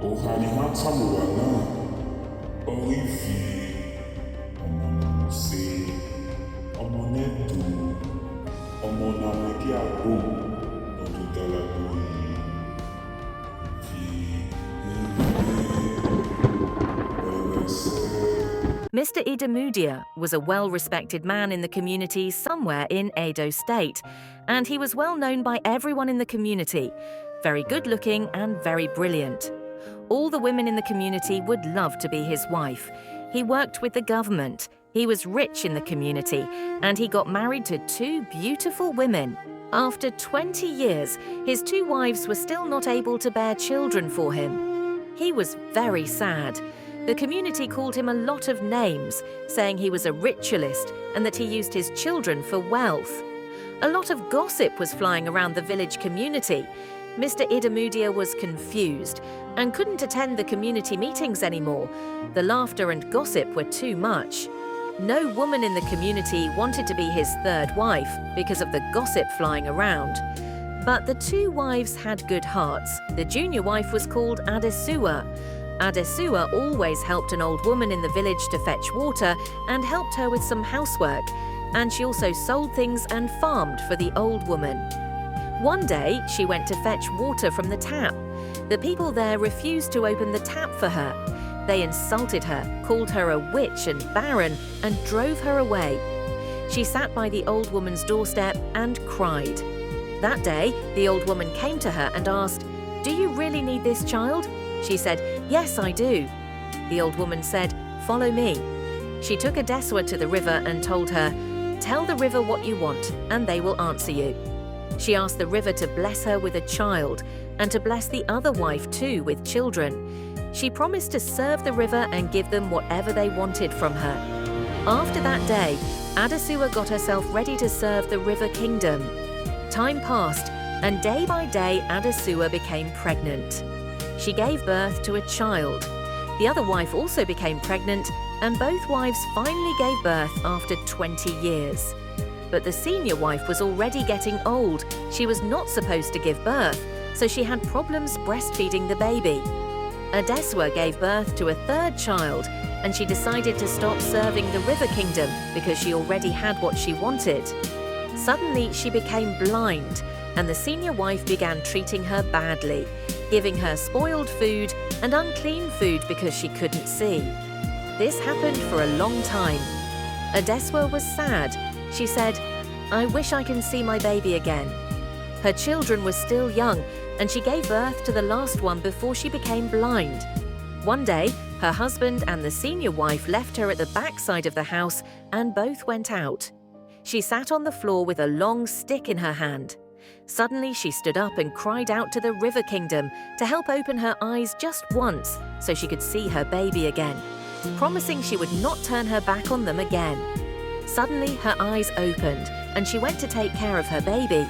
Ohani Matsamuana, Ivie, Omonose, Omonetu, Omonameki Abo, Otutalabui, Mr. Idemudia was a well-respected man in the community somewhere in Edo State, and he was well known by everyone in the community, very good-looking and very brilliant. All the women in the community would love to be his wife. He worked with the government, he was rich in the community, and he got married to 2 beautiful women. After 20 years, his 2 wives were still not able to bear children for him. He was very sad. The community called him a lot of names, saying he was a ritualist and that he used his children for wealth. A lot of gossip was flying around the village community. Mr. Idemudia was confused and couldn't attend the community meetings anymore. The laughter and gossip were too much. No woman in the community wanted to be his 3rd wife because of the gossip flying around. But the 2 wives had good hearts. The junior wife was called Adesuwa. Adesuwa always helped an old woman in the village to fetch water and helped her with some housework, and she also sold things and farmed for the old woman. One day, she went to fetch water from the tap. The people there refused to open the tap for her. They insulted her, called her a witch and barren, and drove her away. She sat by the old woman's doorstep and cried. That day, the old woman came to her and asked, "Do you really need this child?" She said, "Yes, I do." The old woman said, "Follow me." She took Adesuwa to the river and told her, "Tell the river what you want, and they will answer you." She asked the river to bless her with a child, and to bless the other wife too with children. She promised to serve the river and give them whatever they wanted from her. After that day, Adesuwa got herself ready to serve the river kingdom. Time passed, and day by day Adesuwa became pregnant. She gave birth to a child. The other wife also became pregnant, and both wives finally gave birth after 20 years. But the senior wife was already getting old. She was not supposed to give birth, so she had problems breastfeeding the baby. Adesuwa gave birth to a 3rd child, and she decided to stop serving the River Kingdom because she already had what she wanted. Suddenly, she became blind, and the senior wife began treating her badly, giving her spoiled food and unclean food because she couldn't see. This happened for a long time. Adesuwa was sad. She said, "I wish I can see my baby again." Her children were still young, and she gave birth to the last one before she became blind. One day, her husband and the senior wife left her at the backside of the house, and both went out. She sat on the floor with a long stick in her hand. Suddenly, she stood up and cried out to the River Kingdom to help open her eyes just once so she could see her baby again, promising she would not turn her back on them again. Suddenly, her eyes opened, and she went to take care of her baby.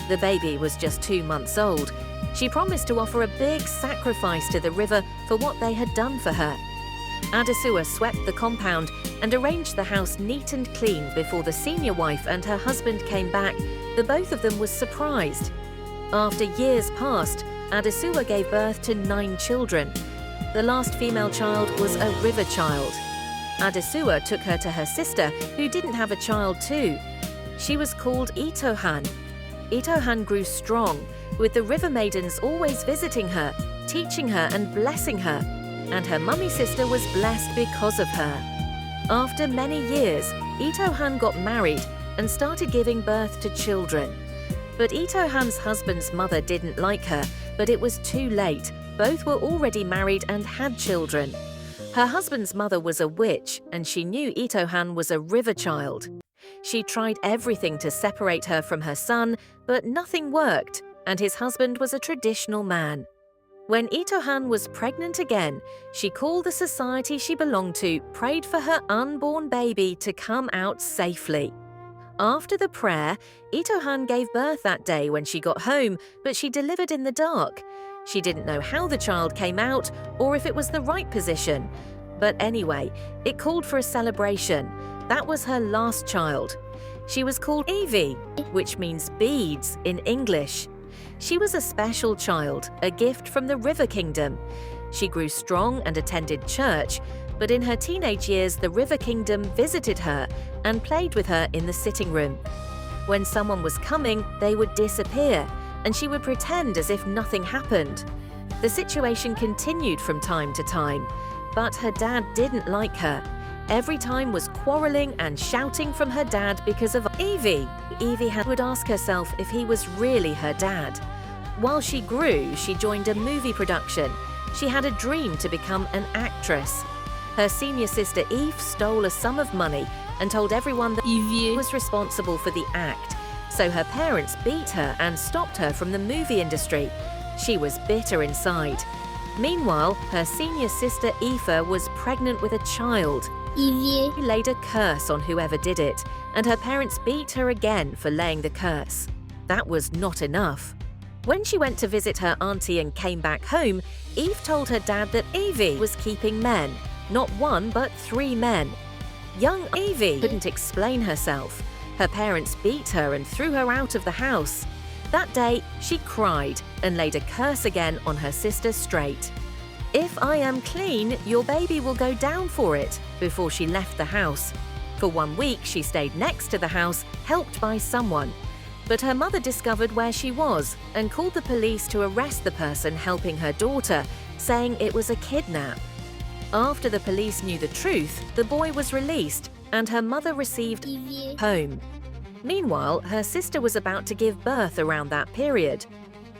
The baby was just 2 months old. She promised to offer a big sacrifice to the river for what they had done for her. Adesuwa swept the compound and arranged the house neat and clean before the senior wife and her husband came back. The both of them was surprised. After years passed, Adesuwa gave birth to 9 children. The last female child was a river child. Adesuwa took her to her sister, who didn't have a child too. She was called Itohan. Itohan grew strong, with the river maidens always visiting her, teaching her and blessing her, and her mummy sister was blessed because of her. After many years, Itohan got married and started giving birth to children. But Itohan's husband's mother didn't like her, but it was too late. Both were already married and had children. Her husband's mother was a witch, and she knew Itohan was a river child. She tried everything to separate her from her son, but nothing worked, and his husband was a traditional man. When Itohan was pregnant again, she called the society she belonged to, prayed for her unborn baby to come out safely. After the prayer, Itohan gave birth that day when she got home, but she delivered in the dark. She didn't know how the child came out or if it was the right position. But anyway, it called for a celebration. That was her last child. She was called Ivie, which means beads in English. She was a special child, a gift from the River Kingdom. She grew strong and attended church, but in her teenage years, the River Kingdom visited her and played with her in the sitting room. When someone was coming, they would disappear, and she would pretend as if nothing happened. The situation continued from time to time, but her dad didn't like her. Every time was quarreling and shouting from her dad because of Ivie. Ivie would ask herself if he was really her dad. While she grew, she joined a movie production. She had a dream to become an actress. Her senior sister Eve stole a sum of money and told everyone that Ivie was responsible for the act. So her parents beat her and stopped her from the movie industry. She was bitter inside. Meanwhile, her senior sister Eva was pregnant with a child. Ivie laid a curse on whoever did it, and her parents beat her again for laying the curse. That was not enough. When she went to visit her auntie and came back home, Eve told her dad that Ivie was keeping men, not one but 3 men. Young Ivie couldn't explain herself. Her parents beat her and threw her out of the house. That day, she cried and laid a curse again on her sister straight. "If I am clean, your baby will go down for it," before she left the house. For 1 week, she stayed next to the house, helped by someone. But her mother discovered where she was and called the police to arrest the person helping her daughter, saying it was a kidnap. After the police knew the truth, the boy was released and her mother received home. Meanwhile, her sister was about to give birth around that period.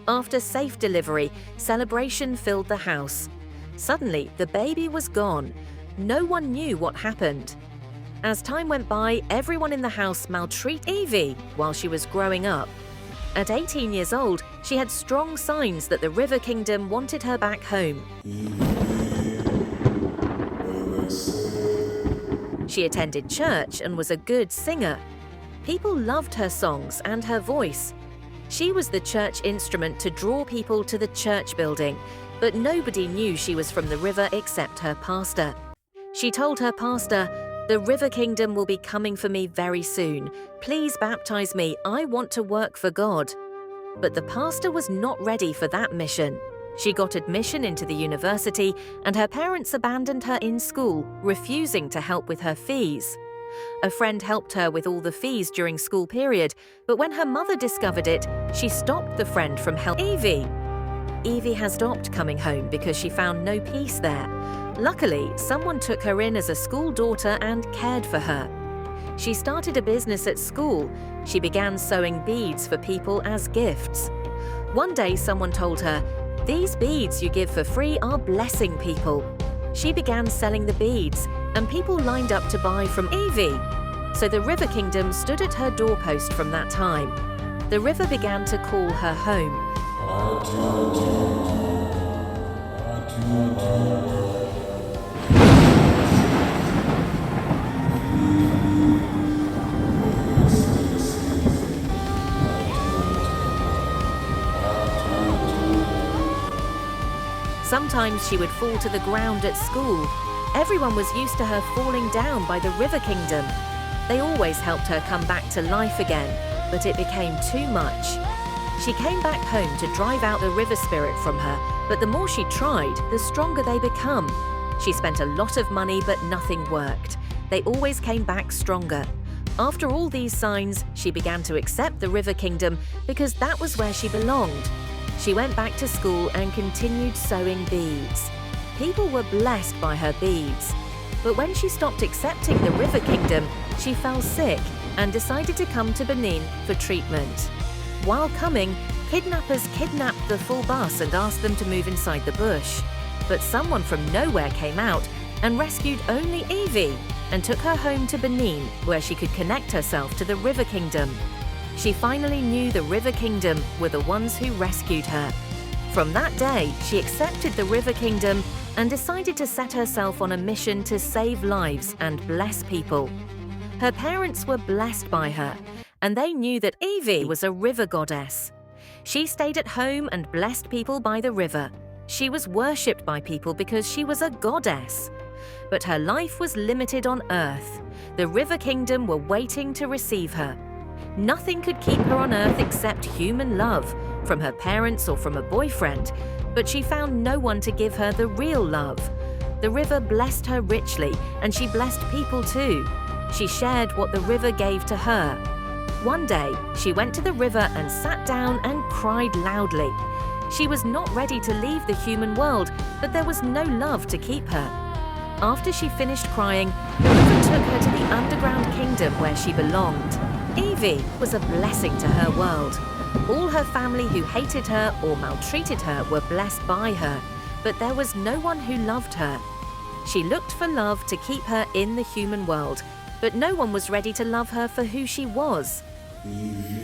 After safe delivery, celebration filled the house. Suddenly, the baby was gone. No one knew what happened. As time went by, everyone in the house maltreated Ivie while she was growing up. At 18 years old, she had strong signs that the River Kingdom wanted her back home. She attended church and was a good singer. People loved her songs and her voice. She was the church instrument to draw people to the church building, but nobody knew she was from the river except her pastor. She told her pastor, "The River Kingdom will be coming for me very soon. Please baptize me. I want to work for God." But the pastor was not ready for that mission. She got admission into the university, and her parents abandoned her in school, refusing to help with her fees. A friend helped her with all the fees during school period, but when her mother discovered it, she stopped the friend from helping Ivie. Ivie has stopped coming home because she found no peace there. Luckily, someone took her in as a school daughter and cared for her. She started a business at school. She began sewing beads for people as gifts. One day, someone told her, "These beads you give for free are blessing people." She began selling the beads, and people lined up to buy from Ivie. So the River Kingdom stood at her doorpost from that time. The river began to call her home. Sometimes she would fall to the ground at school. Everyone was used to her falling down by the River Kingdom. They always helped her come back to life again, but it became too much. She came back home to drive out the river spirit from her, but the more she tried, the stronger they become. She spent a lot of money, but nothing worked. They always came back stronger. After all these signs, she began to accept the River Kingdom because that was where she belonged. She went back to school and continued sewing beads. People were blessed by her beads. But when she stopped accepting the River Kingdom, she fell sick and decided to come to Benin for treatment. While coming, kidnappers kidnapped the full bus and asked them to move inside the bush. But someone from nowhere came out and rescued only Ivie and took her home to Benin, where she could connect herself to the River Kingdom. She finally knew the River Kingdom were the ones who rescued her. From that day, she accepted the River Kingdom and decided to set herself on a mission to save lives and bless people. Her parents were blessed by her, and they knew that Ivie was a river goddess. She stayed at home and blessed people by the river. She was worshipped by people because she was a goddess. But her life was limited on earth. The River Kingdom were waiting to receive her. Nothing could keep her on earth except human love, from her parents or from a boyfriend. but she found no one to give her the real love. The river blessed her richly, and she blessed people too. She shared what the river gave to her. One day, she went to the river and sat down and cried loudly. She was not ready to leave the human world, but there was no love to keep her. After she finished crying, the river took her to the underground kingdom where she belonged. Ivie was a blessing to her world. All her family who hated her or maltreated her were blessed by her, but there was no one who loved her. She looked for love to keep her in the human world, but no one was ready to love her for who she was. Ivie,